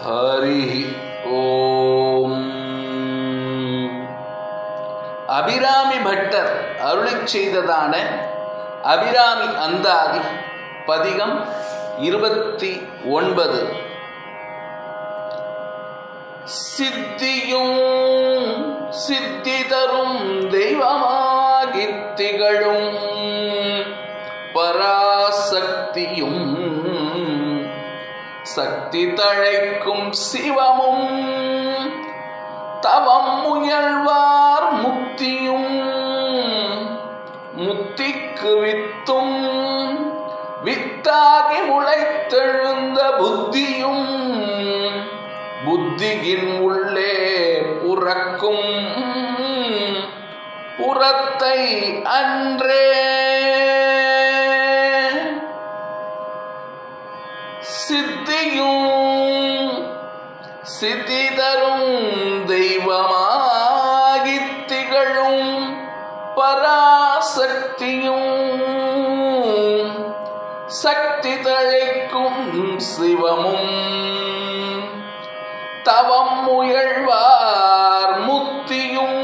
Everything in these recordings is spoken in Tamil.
ஹரி ஓம். அபிராமி பட்டர் அருளிச் செய்ததான அபிராமி அந்தாதி பதிகம் 29. சித்தியும் சித்தி தரும் தெய்வமாகித் திகழும் பராசக்தியும் சக்தி தழைக்கும் சிவமும் தவம் முயல்வார் முக்தியும் முத்திக்கு வித்தும் வித்தாகி முளைத்தெழுந்த புத்தியும் புத்தியின் உள்ளே புறக்கும் புறத்தை அன்றே. சித்தியும் சித்தி தரும் தெய்வமாகித் திகழும் பராசக்தியும் சக்தி தழைக்கும் சிவமும் தவம் முயல்வார் முக்தியும்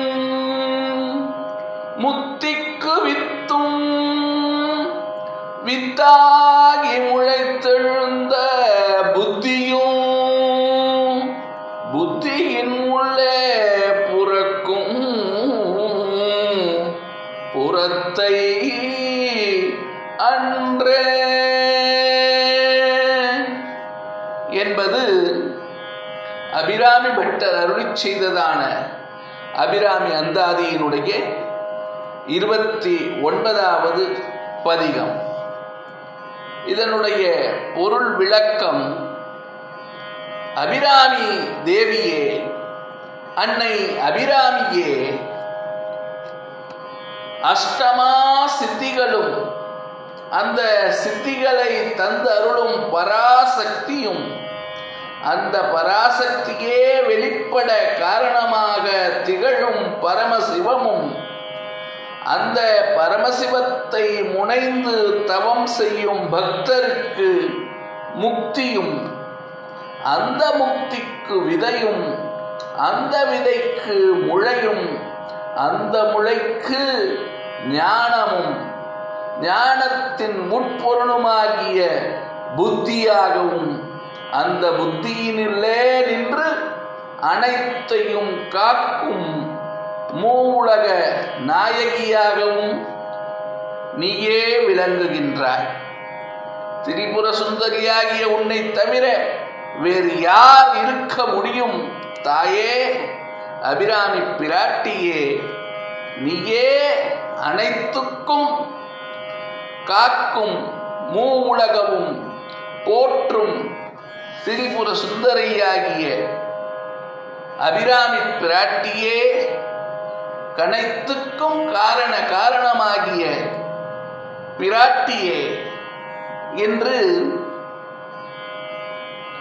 முத்திக்கு வித்தும் வித்தாகி முளைத்தெழுந்த புத்தியும் புத்தியின் உள்ளே புறக்கும் புறத்தை அன்றே என்பது அபிராமி பட்டர் அருளிச் செய்ததான அபிராமி அந்தாதியினுடைய 29வது பதிகம். இதனுடைய பொருள் விளக்கம்: அபிராமி தேவியே, அன்னை அபிராமியே, அஷ்டமா சித்திகளும் அந்த சித்திகளை தந்து அருளும் பராசக்தியும் அந்த பராசக்தியே வெளிப்பட காரணமாக திகழும் பரமசிவமும் அந்த பரமசிவத்தை முனைந்து தவம் செய்யும் பக்தருக்கு முக்தியும் அந்த முக்திக்கு விதையும் அந்த விதைக்கு முளையும் அந்த முளைக்கு ஞானமும் ஞானத்தின் முற்பொருளுமாகிய புத்தியாகவும் அந்த புத்தியினிலே நின்று அனைத்தையும் காக்கும் மூவுலக நாயகியாகவும் நீயே விளங்குகின்றாய். திரிபுர சுந்தரியாகிய உன்னை தவிர வேறு யார் இருக்க முடியும்? தாயே, அபிராமி பிராட்டியே, நீயே அனைத்துக்கும் காக்கும் மூவுலகமும் போற்றும் திரிபுர சுந்தரியாகிய அபிராமி பிராட்டியே, கனைத்துக்கும் காரணமாகிய பிராட்டியே என்று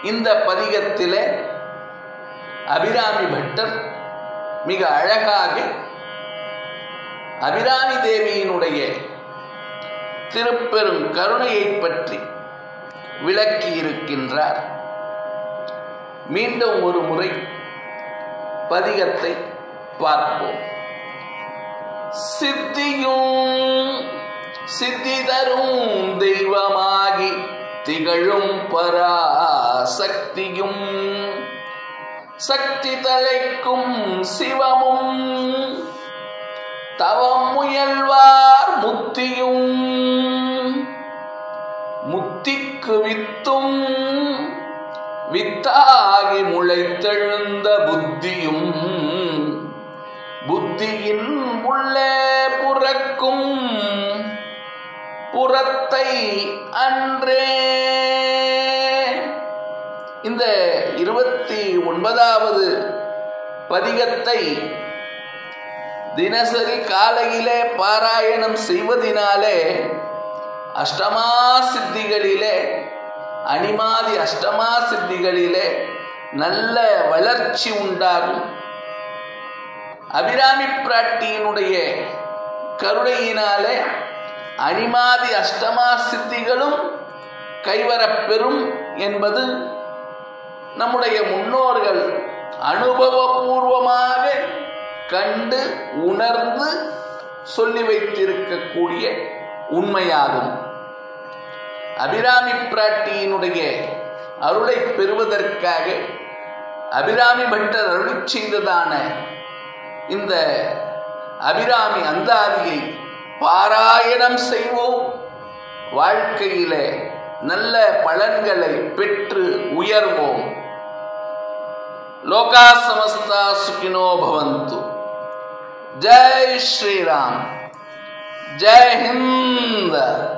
இந்த பதிகத்திலே அபிராமி பட்டர் மிக அழகாக அபிராமி தேவியினுடைய திருப்பெரும் கருணையை பற்றி விளக்கி இருக்கின்றார். மீண்டும் ஒரு முறை பதிகத்தை பார்ப்போம். சித்தியும் சித்தி தரும் தெய்வமாகி திகழும் பராசக்தியும் சக்தி தழைக்கும் சிவமும் தவம் முயல்வார் முக்தியும் முத்திக்கு வித்தும் வித்தாகி முளைத்தெழுந்த புத்தியும் புத்தியின் உள்ளே புறக்கும் புறத்தை அன்றே. இந்த 29வது பதிகத்தை தினசரி காலையிலே பாராயணம் செய்வதினாலே அஷ்டமா சித்திகளிலே அனிமாதி அஷ்டமா சித்திகளிலே நல்ல வளர்ச்சி உண்டாகும். அபிராமி பிராட்டியினுடைய கருணையினாலே அனிமாதி அஷ்டமா சித்திகளும் கைவரப்பெறும் என்பது நம்முடைய முன்னோர்கள் அனுபவபூர்வமாக கண்டு உணர்ந்து சொல்லி வைத்திருக்கக்கூடிய உண்மையாகும். அபிராமி பிராட்டியினுடைய அருளை பெறுவதற்காக அபிராமி பட்டர் அருளிச் செய்ததான இந்த அபிராமி அந்தாதியை பாராயணம் செய்வோம். வாழ்க்கையிலே நல்ல பலன்களை பெற்று உயர்வோம். லோகா சமஸ்தா சுகினோ பவந்து. ஜெய் ஸ்ரீராம். ஜெய் ஹிந்த்.